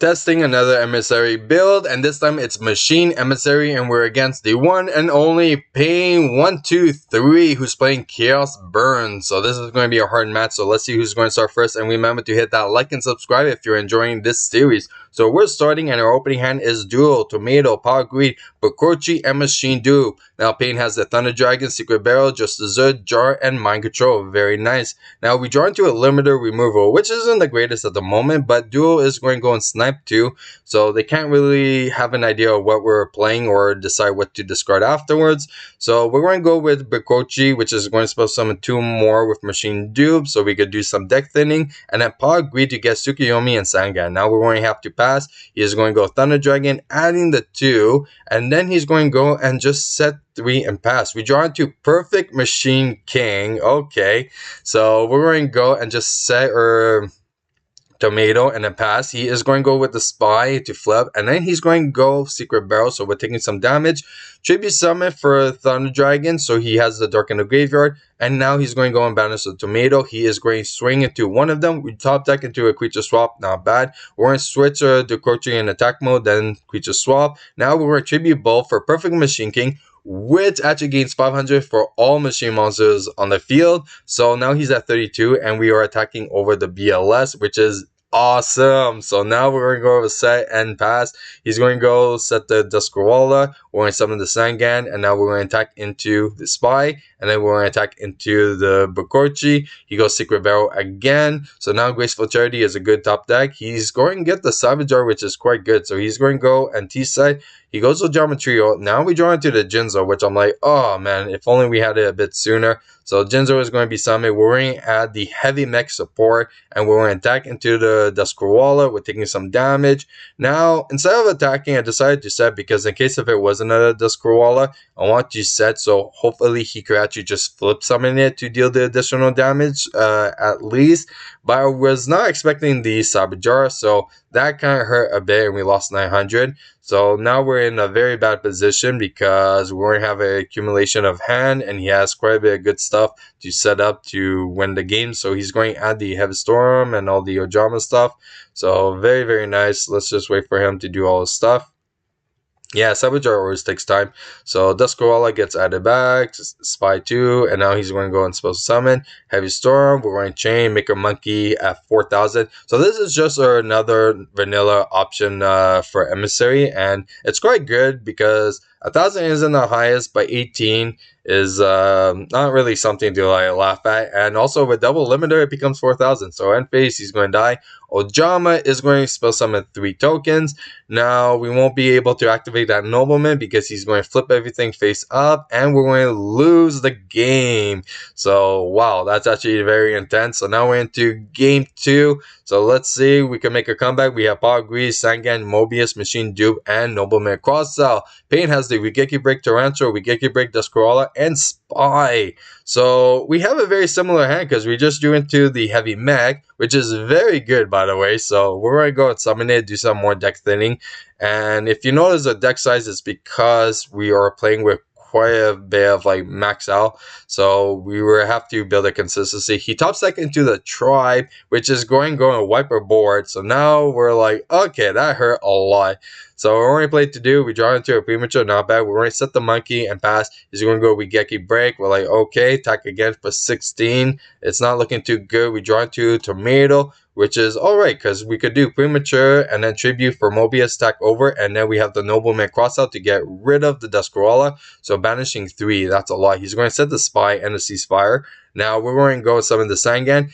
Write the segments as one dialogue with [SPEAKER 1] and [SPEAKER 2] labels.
[SPEAKER 1] Testing another emissary build, and this time it's Machine Emissary, and we're against the one and only Pain123, who's playing Chaos Burn. So this is going to be a hard match, so let's see who's going to start first, and remember to hit that like and subscribe if you're enjoying this series. So we're starting, and our opening hand is Duel, Tomato, Power Greed, Bakorchi, and Machine Duel. Now Pain has the Thunder Dragon, Secret Barrel, Just Dessert, Jar, and Mind Control. Very nice. Now we draw into a limiter removal, which isn't the greatest at the moment, but Duel is going to go and snipe too, so they can't really have an idea of what we're playing or decide what to discard afterwards. So we're going to go with Bakorchi, which is going to spell summon 2 more with Machine Duel, so we could do some deck thinning, and then Power Greed to get Tsukuyomi and Sangan. Now we're going to have to pass. He is going to go Thunder Dragon, adding the 2, and then he's going to go and just set 3 and pass. We draw into Perfect Machine King. Okay, so we're going to go and just set Tomato and then pass. He is going to go with the Spy to flip, and then he's going to go Secret Barrel, so we're taking some damage. Tribute Summon for Thunder Dragon, so he has the Dark in the Graveyard, and now he's going to go and banish the Tomato. He is going to swing into one of them. We top deck into a creature swap, not bad. We're going to switch to Kochi in attack mode, then creature swap. Now we're going to tribute Bull for Perfect Machine King, which actually gains 500 for all machine monsters on the field. So now he's at 32, and we are attacking over the BLS, which is awesome. So now we're going to go over set and pass. He's going to go set the Duskarwala. We're going to summon the Sangan, and now we're going to attack into the Spy, and then we're going to attack into the Bakorchi. He goes Secret Barrel again. So now Graceful Charity is a good top deck. He's going to get the Savage Jar, which is quite good. So he's going to go and T-side. He goes to Geometrio. Now we draw into the Jinzo, which I'm like, oh man, if only we had it a bit sooner. So Jinzo is going to be summoned. We're going to add the Heavy Mech support, and we're going to attack into the Duskarwala. We're taking some damage. Now, instead of attacking, I decided to set, because in case if it was another Duskarwala, I want to set, so hopefully he could actually just flip summon it to deal the additional damage, at least. But I was not expecting the Sabajar, so that kind of hurt a bit, and we lost 900. So now we're in a very bad position, because we're going to have an accumulation of hand, and he has quite a bit of good stuff to set up to win the game. So he's going to add the Heavy Storm and all the Ojama stuff. So very, very nice. Let's just wait for him to do all his stuff. Yeah, Sabajar always takes time. So Duskarwala gets added back, Spy 2, and now he's going to go and supposed to summon Heavy Storm. We're going to chain, make a monkey at 4,000. So this is just another vanilla option for Emissary, and it's quite good because 1,000 isn't the highest, but 18 is not really something to laugh at. And also with double limiter, it becomes 4,000. So end phase, he's going to die. Ojama is going to spell summon 3 tokens. Now we won't be able to activate that Nobleman because he's going to flip everything face up, and we're going to lose the game. So wow, that's actually very intense. So now we're into game 2. So let's see, we can make a comeback. We have Power Greed, Sangan, Mobius, Machine Dupe, and Nobleman cross sell. Pain has the Wigeki Break Tarantula, Wigeki Break Duskarwala, and Spy. So we have a very similar hand because we just drew into the Heavy Mech, which is very good, by the way. So we're going to go and summon it, do some more deck thinning. And if you notice the deck size, it's because we are playing with quite a bit of max out, so we will have to build a consistency. He top deck into the Tribe, which is going to wipe our board. So now we're like, okay, that hurt a lot. So we're only played to do. We draw into a premature, not bad. We're going to set the monkey and pass. He's going to go Wigeki Break. We're like, okay, attack again for 16. It's not looking too good. We draw into Tomato, which is alright, because we could do premature and then tribute for Mobius, attack over, and then we have the Nobleman crossout to get rid of the Duskarwala. So banishing 3, that's a lot. He's going to set the Spy and the Ceasefire. Now we're going to go summon the Sangan.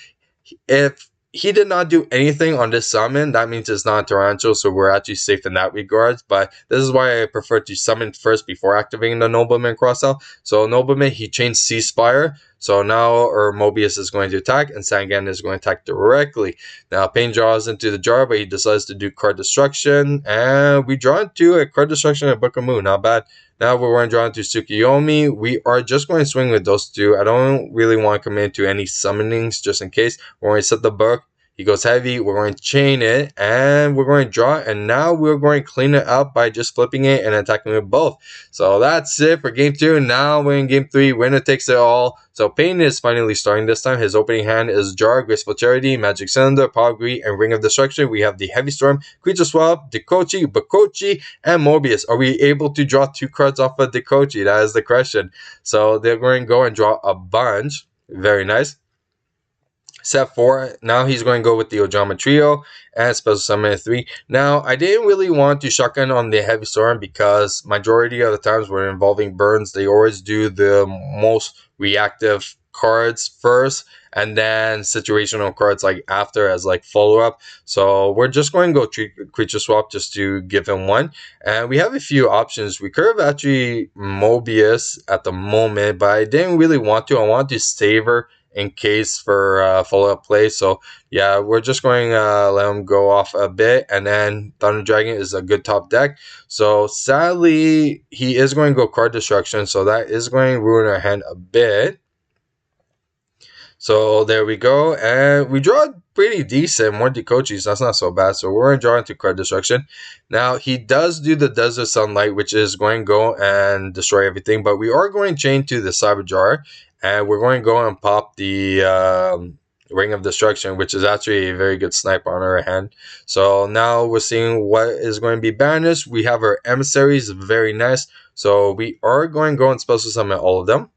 [SPEAKER 1] If he did not do anything on this summon, that means it's not a Tarantula, so we're actually safe in that regards. But this is why I prefer to summon first before activating the Nobleman crossout. So Nobleman, he changed Ceasefire. So now our Mobius is going to attack, and Sangan is going to attack directly. Now Pain draws into the jar, but he decides to do card destruction, and we draw into a card destruction at Book of Moon. Not bad. Now we're going to draw into Tsukuyomi. We are just going to swing with those 2. I don't really want to commit to any summonings just in case. We're going to set the book. He goes heavy. We're going to chain it, and we're going to draw it, and now we're going to clean it up by just flipping it and attacking with both. So that's it for game 2. Now we're in game 3. Winner takes it all. So Payne is finally starting this time. His opening hand is Jar, Graceful Charity, Magic Cylinder, Power Greed, and Ring of Destruction. We have the Heavy Storm, Creature Swap, Dekochi, Bakochi, and Mobius. Are we able to draw 2 cards off of Dekochi? That is the question. So they're going to go and draw a bunch. Very nice. Set 4. Now he's going to go with the Ojama Trio and Special Summon 3. Now, I didn't really want to shotgun on the Heavy Storm because majority of the times when involving burns, they always do the most reactive cards first and then situational cards like after as like follow-up. So we're just going to go Creature Swap just to give him 1. And we have a few options. We could have actually Mobius at the moment, but I didn't really want to. I wanted to savor in case for follow-up play. So yeah, we're just going to let him go off a bit, and then Thunder Dragon is a good top deck. So sadly, he is going to go card destruction, so that is going to ruin our hand a bit. So there we go, and we draw pretty decent, more Dekochis, that's not so bad. So we're going to draw into card destruction. Now he does do the Desert Sunlight, which is going to go and destroy everything, but we are going to chain to the Cyber Jar, and we're going to go and pop the Ring of Destruction, which is actually a very good sniper on our hand. So now we're seeing what is going to be banished. We have our emissaries, very nice. So we are going to go and special summon all of them.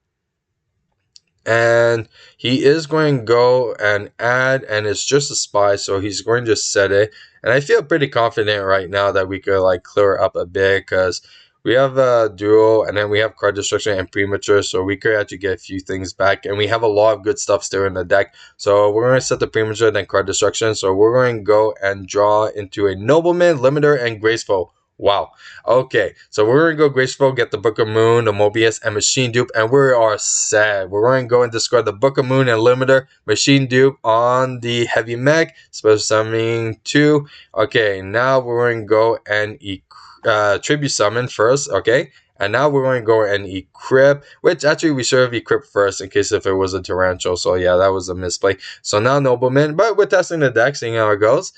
[SPEAKER 1] And he is going to go and add, and it's just a spy, so he's going to just set it. And I feel pretty confident right now that we could like clear up a bit because we have a Duel, and then we have card destruction and premature, so we could actually get a few things back. And we have a lot of good stuff still in the deck. So we're going to set the premature, then card destruction. So we're going to go and draw into a Nobleman, Limiter, and Graceful. Wow. Okay, so we're going to go Graceful, get the Book of Moon, the Mobius, and Machine Dupe, and we are set. We're going to go and discard the Book of Moon and Limiter, Machine Dupe on the Heavy Mech, Special Summoning 2. Okay, now we're going to go and Tribute Summon first, okay? And now we're going to go and equip, which actually we should have equipped first in case if it was a Tarantula. So yeah, that was a misplay. So now Nobleman, but we're testing the deck, seeing how it goes.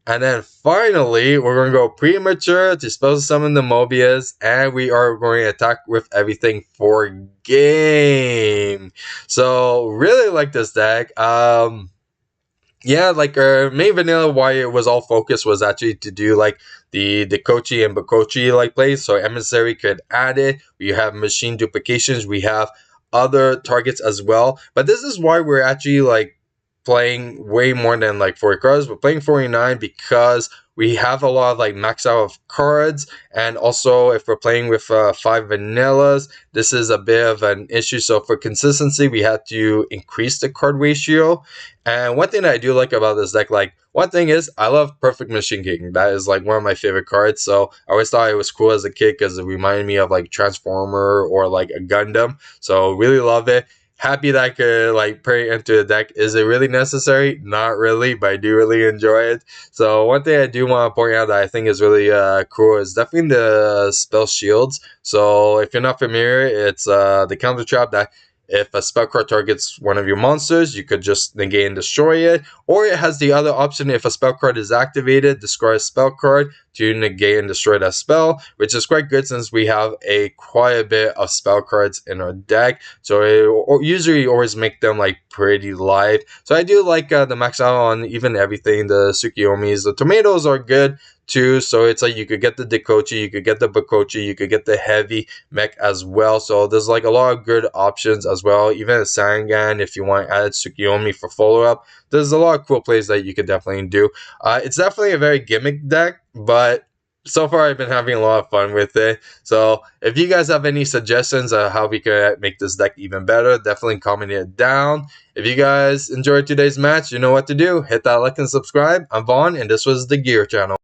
[SPEAKER 1] And then finally, we're going to go premature to special summon the Mobius, and we are going to attack with everything for game. So really like this deck. Yeah, like our main vanilla, why it was all focused was actually to do like the Dekochi and Bakochi like plays. So Emissary could add it. We have machine duplications. We have other targets as well. But this is why we're actually like playing way more than like 40 cards. We're playing 49 because we have a lot of like max out of cards, and also if we're playing with 5 vanillas, this is a bit of an issue. So for consistency, we had to increase the card ratio. And one thing that I do like about this deck, like one thing is I love Perfect Machine King. That is like one of my favorite cards. So I always thought it was cool as a kid because it reminded me of like Transformer or like a Gundam. So really love it. Happy that I could like put it into the deck. Is it really necessary? Not really, but I do really enjoy it. So one thing I do want to point out that I think is really cool is definitely the spell shields. So if you're not familiar, it's the counter trap that if a spell card targets one of your monsters, you could just negate and destroy it. Or it has the other option, if a spell card is activated, discard a spell card to negate and destroy that spell, which is quite good since we have quite a bit of spell cards in our deck. So it usually always make them like pretty live. So I do like the max out on even everything. The Tsukiyomis, the tomatoes are good too. So it's like you could get the Dekochi, you could get the Bakochi, you could get the Heavy Mech as well. So there's like a lot of good options as well. Even a Sangan if you want to add Tsukiyomi for follow-up. There's a lot of cool plays that you could definitely do. It's definitely a very gimmick deck, but so far I've been having a lot of fun with it. So if you guys have any suggestions on how we could make this deck even better, definitely comment it down. If you guys enjoyed today's match, you know what to do. Hit that like and subscribe. I'm Vaughn, and this was the Gear Channel.